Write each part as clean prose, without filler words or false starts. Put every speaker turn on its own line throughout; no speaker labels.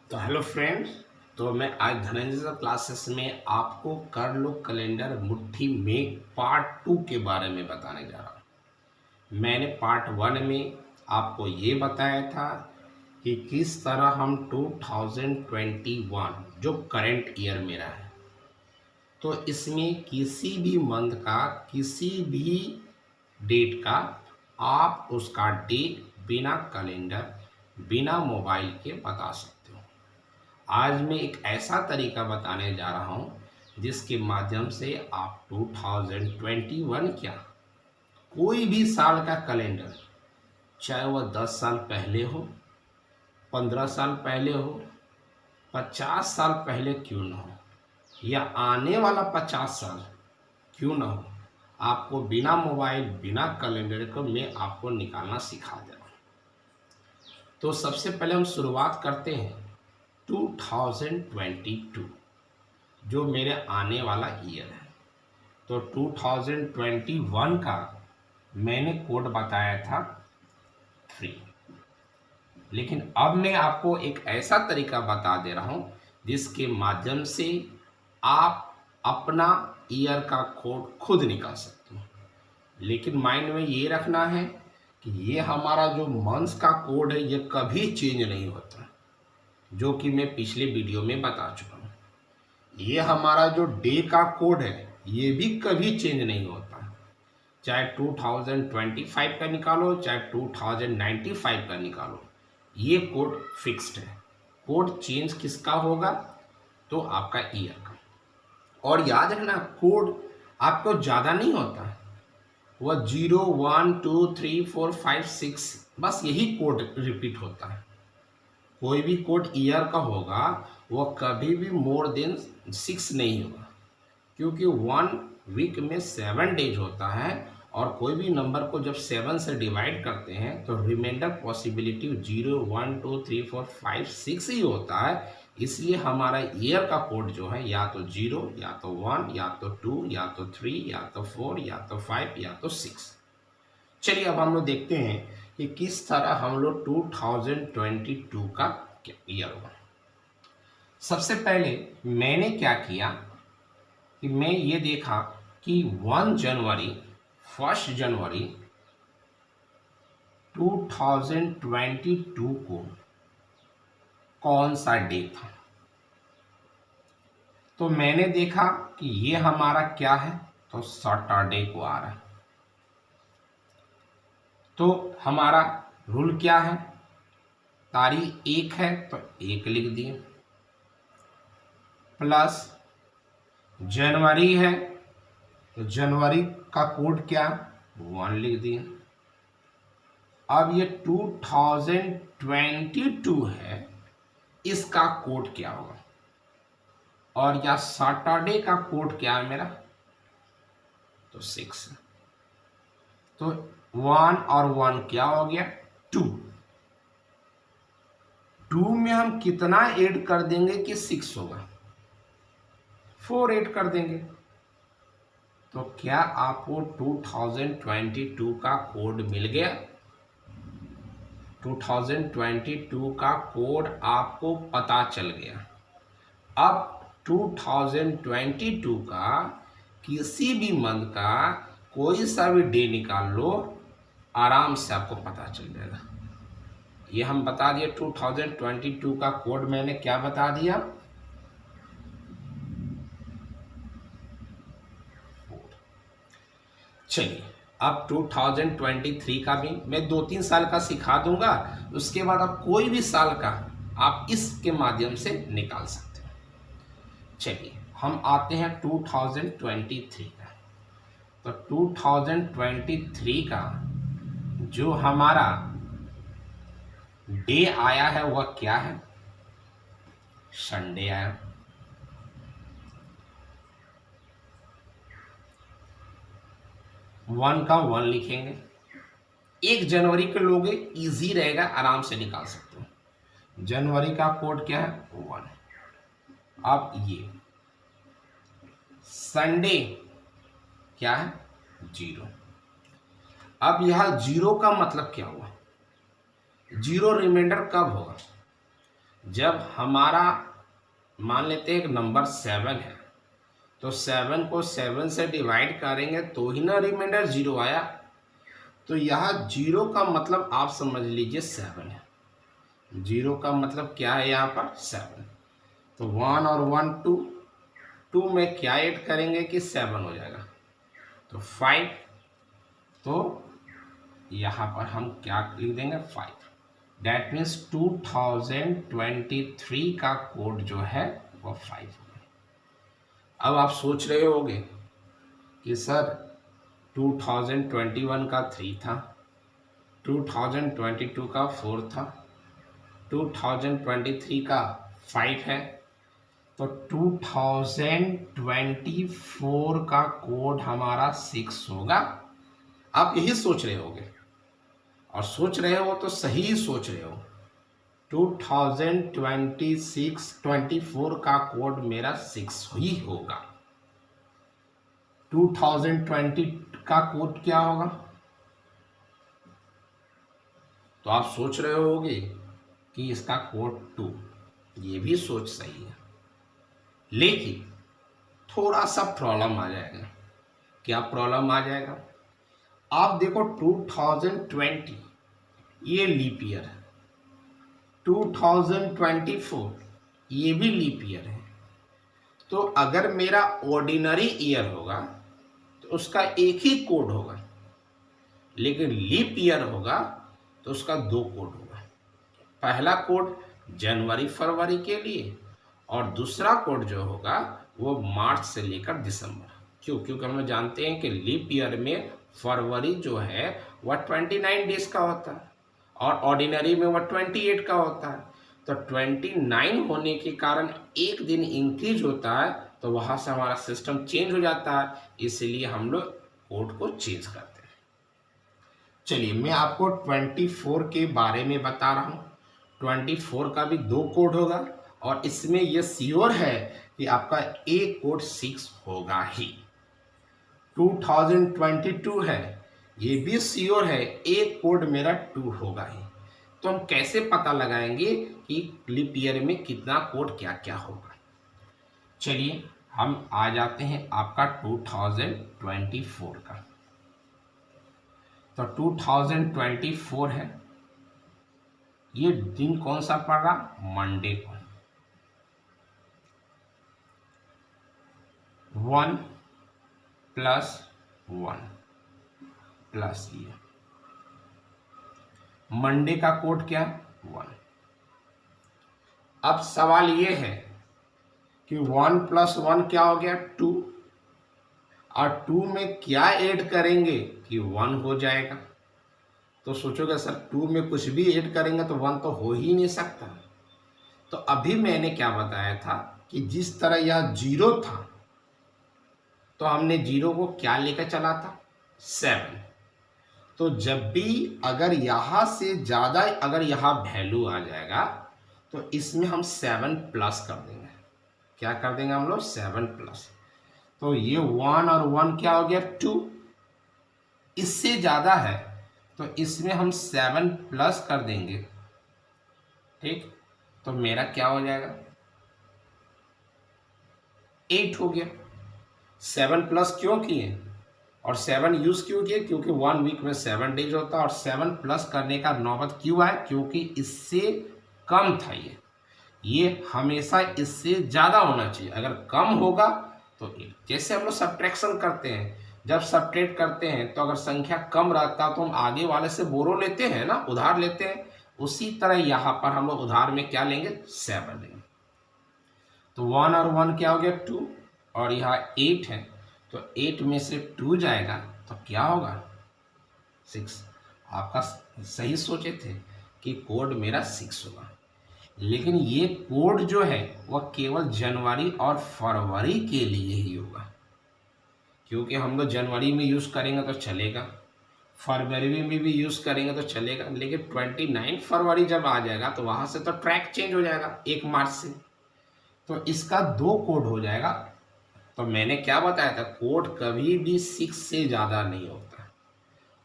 तो hello friends. तो मैं आज धनंजय क्लासेस में आपको कर लो कैलेंडर मुट्ठी में पार्ट 2 के बारे में बताने जा रहा हूँ। मैंने पार्ट 1 में आपको ये बताया था कि किस तरह हम 2021 जो करंट ईयर मेरा है, तो इसमें किसी भी मंथ का किसी भी डेट का आप उसका डेट बिना कैलेंडर बिना मोबाइल के बता सकते हो। आज मैं एक ऐसा तरीका बताने जा रहा हूँ जिसके माध्यम से आप 2021 क्या कोई भी साल का कैलेंडर, चाहे वह 10 साल पहले हो, 15 साल पहले हो, 50 साल पहले क्यों न हो, या आने वाला 50 साल क्यों न हो, आपको बिना मोबाइल बिना कैलेंडर को मैं आपको निकालना सिखा दे रहा हूँ। तो सबसे पहले हम शुरुआत करते हैं 2022 जो मेरे आने वाला ईयर है। तो 2021 का मैंने कोड बताया था 3, लेकिन अब मैं आपको एक ऐसा तरीका बता दे रहा हूँ जिसके माध्यम से आप अपना ईयर का कोड खुद निकाल सकते हो। लेकिन माइंड में ये रखना है कि ये हमारा जो मंथ्स का कोड है ये कभी चेंज नहीं होता, जो कि मैं पिछले वीडियो में बता चुका हूँ। ये हमारा जो डे का कोड है ये भी कभी चेंज नहीं होता, चाहे 2025 का निकालो चाहे 2095 का निकालो, ये कोड फिक्स्ड है। कोड चेंज किसका होगा? तो आपका ईयर का। और याद रखना, कोड आपको ज़्यादा नहीं होता, वह 0 1 2 3 4 5 6 बस यही कोड रिपीट होता है। कोई भी कोड ईयर का होगा वह कभी भी मोर देन 6 नहीं होगा, क्योंकि 1 वीक में 7 डेज होता है और कोई भी नंबर को जब 7 से डिवाइड करते हैं तो रिमाइंडर पॉसिबिलिटी 0 1 2 3 4 5 6 ही होता है। इसलिए हमारा ईयर का कोड जो है या तो 0 या तो 1 या तो 2 या तो 3 या तो 4 या तो 5 या तो 6। चलिए अब हम लोग देखते हैं कि किस तरह हम लोग 2022 का ईयर होगा। सबसे पहले मैंने क्या किया कि मैं ये देखा कि 1 जनवरी 2022 को कौन सा डे था। तो मैंने देखा कि ये हमारा क्या है, तो सैटरडे को आ रहा है। तो हमारा रूल क्या है, तारीख 1 है तो 1 लिख दिए, प्लस जनवरी है तो जनवरी का कोड क्या 1 लिख दिए। अब ये 2022 है, इसका कोड क्या होगा, और या सैटरडे का कोड क्या है मेरा, तो 6। तो 1 और 1 क्या हो गया 2। 2 में हम कितना ऐड कर देंगे कि 6 होगा, 4 ऐड कर देंगे। तो क्या आपको 2022 का कोड मिल गया? 2022 का कोड आपको पता चल गया। अब 2022 का किसी भी मंथ का कोई सा भी डे निकाल लो, आराम से आपको पता चल जाएगा। ये हम बता दिए 2022 का कोड मैंने क्या बता दिया, चलिए अब 2023 का भी मैं 2-3 साल का सिखा दूंगा, उसके बाद आप कोई भी साल का आप इसके माध्यम से निकाल सकते हैं। चलिए हम आते हैं 2023 का। तो 2023 का जो हमारा डे आया है वह क्या है, संडे आया। वन का 1 लिखेंगे। 1 जनवरी के लोग इजी रहेगा, आराम से निकाल सकते हो। जनवरी का कोड क्या है 1। अब ये संडे क्या है 0। अब यह 0 का मतलब क्या हुआ, 0 रिमाइंडर कब होगा, जब हमारा मान लेते हैं एक नंबर 7 है, तो 7 को 7 से डिवाइड करेंगे तो ही ना रिमाइंडर 0 आया। तो यहाँ 0 का मतलब आप समझ लीजिए 7 है। 0 का मतलब क्या है यहाँ पर 7। तो 1 और 1 2 में क्या ऐड करेंगे कि 7 हो जाएगा, तो 5। तो यहाँ पर हम क्या लिख देंगे 5। डैट मीन्स 2023 का कोड जो है वो 5 होगा। अब आप सोच रहे होंगे कि सर 2021 का 3 था, 2022 का 4 था, 2023 का 5 है, तो 2024 का कोड हमारा 6 होगा। आप यही सोच रहे होंगे, और सोच रहे हो तो सही सोच रहे हो। 2024 का कोड मेरा 6 ही होगा। 2020 का कोड क्या होगा, तो आप सोच रहे होगे कि इसका कोड 2। ये भी सोच सही है, लेकिन थोड़ा सा प्रॉब्लम आ जाएगा। क्या प्रॉब्लम आ जाएगा, आप देखो 2020 ये लीप ईयर है, 2024 ये भी लीप ईयर है। तो अगर मेरा ऑर्डिनरी ईयर होगा तो उसका एक ही कोड होगा, लेकिन लीप ईयर होगा तो उसका 2 कोड होगा। पहला कोड जनवरी फरवरी के लिए, और दूसरा कोड जो होगा वो मार्च से लेकर दिसंबर। क्यों? क्योंकि हम जानते हैं कि लीप ईयर में फरवरी जो है वह 29 डेज का होता है और ऑर्डिनरी में वह 28 का होता है। तो 29 होने के कारण एक दिन इंक्रीज होता है, तो वहाँ से हमारा सिस्टम चेंज हो जाता है, इसलिए हम लोग कोड को चेंज करते हैं। चलिए मैं आपको 24 के बारे में बता रहा हूँ। 24 का भी 2 कोड होगा, और इसमें यह श्योर है कि आपका एक कोड 6 होगा ही। 2022 है, ये भी श्योर है एक कोड मेरा 2 होगा ही। तो हम कैसे पता लगाएंगे कि लीप ईयर में कितना कोड क्या क्या होगा। चलिए हम आ जाते हैं आपका 2024 का। तो 2024 है, ये दिन कौन सा पड़ रहा, मंडे को। 1 + 1 प्लस ये मंडे का कोड क्या 1। अब सवाल ये है कि 1 + 1 क्या हो गया 2, और 2 में क्या ऐड करेंगे कि 1 हो जाएगा। तो सोचोगे सर 2 में कुछ भी ऐड करेंगे तो 1 तो हो ही नहीं सकता। तो अभी मैंने क्या बताया था कि जिस तरह यह 0 था तो हमने 0 को क्या लेकर चला था 7। तो जब भी अगर यहाँ से ज़्यादा अगर यहाँ वैल्यू आ जाएगा तो इसमें हम 7 प्लस कर देंगे। क्या कर देंगे हम लोग 7 प्लस। तो ये 1 और 1 क्या हो गया 2। इससे ज़्यादा है तो इसमें हम 7 प्लस कर देंगे, ठीक। तो मेरा क्या हो जाएगा 8 हो गया। 7 प्लस क्यों किए और 7 यूज क्यों किए, क्योंकि 1 वीक में 7 डेज होता है, और 7 प्लस करने का नौबत क्यों आया, क्योंकि इससे कम था ये हमेशा इससे ज़्यादा होना चाहिए। अगर कम होगा तो जैसे हम लोग सब्ट्रैक्शन करते हैं, जब सब्ट्रैक्ट करते हैं तो अगर संख्या कम रहता तो हम आगे वाले से बोरो लेते हैं ना, उधार लेते हैं। उसी तरह यहाँ पर हम लोग उधार में क्या लेंगे 7 लेंगे। तो 1 और 1 क्या हो गया 2, और यहाँ 8 है तो 8 में से 2 जाएगा तो क्या होगा 6। आपका सही सोचे थे कि कोड मेरा 6 होगा, लेकिन ये कोड जो है वह केवल जनवरी और फरवरी के लिए ही होगा, क्योंकि हम लोग जनवरी में यूज़ करेंगे तो चलेगा, फरवरी में भी यूज़ करेंगे तो चलेगा, लेकिन 29 फरवरी जब आ जाएगा तो वहाँ से तो ट्रैक चेंज हो जाएगा 1 मार्च से, तो इसका 2 कोड हो जाएगा। तो मैंने क्या बताया था कोड कभी भी 6 से ज़्यादा नहीं होता,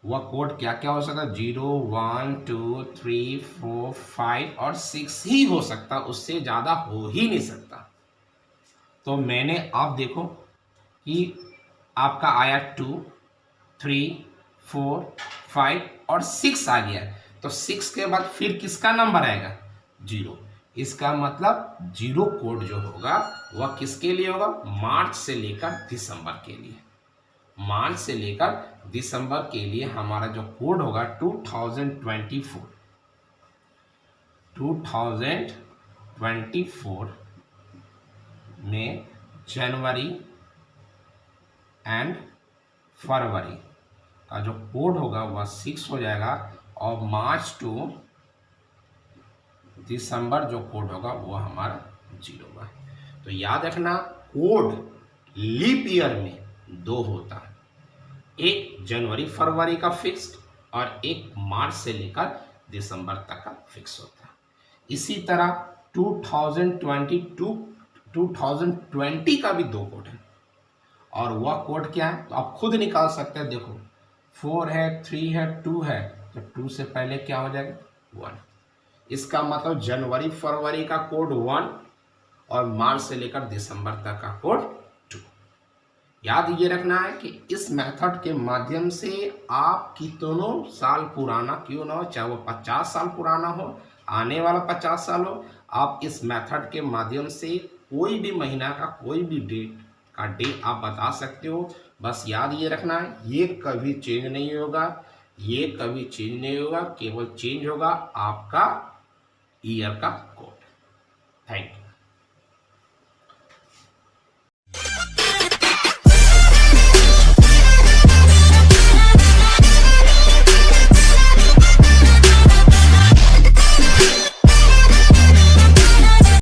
वह कोड क्या क्या हो सकता है, 0 1 2 3 4 5 और 6 ही हो सकता, उससे ज़्यादा हो ही नहीं सकता। तो मैंने आप देखो कि आपका आया 2 3 4 5 और 6 आ गया। तो 6 के बाद फिर किसका नंबर आएगा, 0। इसका मतलब 0 कोड जो होगा वह किसके लिए होगा, मार्च से लेकर दिसंबर के लिए। मार्च से लेकर दिसंबर के लिए हमारा जो कोड होगा 2024 में जनवरी एंड फरवरी का जो कोड होगा वह 6 हो जाएगा, और मार्च टू दिसंबर जो कोड होगा वो हमारा 0 होगा। तो याद रखना, कोड लीप ईयर में 2 होता है, एक जनवरी फरवरी का फिक्स्ड और एक मार्च से लेकर दिसंबर तक का फिक्स होता है। इसी तरह 2020 का भी 2 कोड है, और वह कोड क्या है तो आप खुद निकाल सकते हैं। देखो 4 है, 3 है, 2 है, तो 2 से पहले क्या हो जाएगा, 1। इसका मतलब जनवरी फरवरी का कोड 1 और मार्च से लेकर दिसंबर तक का कोड 2। याद ये रखना है कि इस मेथड के माध्यम से आप कितनों साल पुराना क्यों ना हो, चाहे वो 50 साल पुराना हो, आने वाला 50 साल हो, आप इस मेथड के माध्यम से कोई भी महीना का कोई भी डे आप बता सकते हो। बस याद ये रखना है, ये कभी चेंज नहीं होगा, ये कभी चेंज नहीं होगा, केवल चेंज होगा आपका ईयर का कोड। Thank you.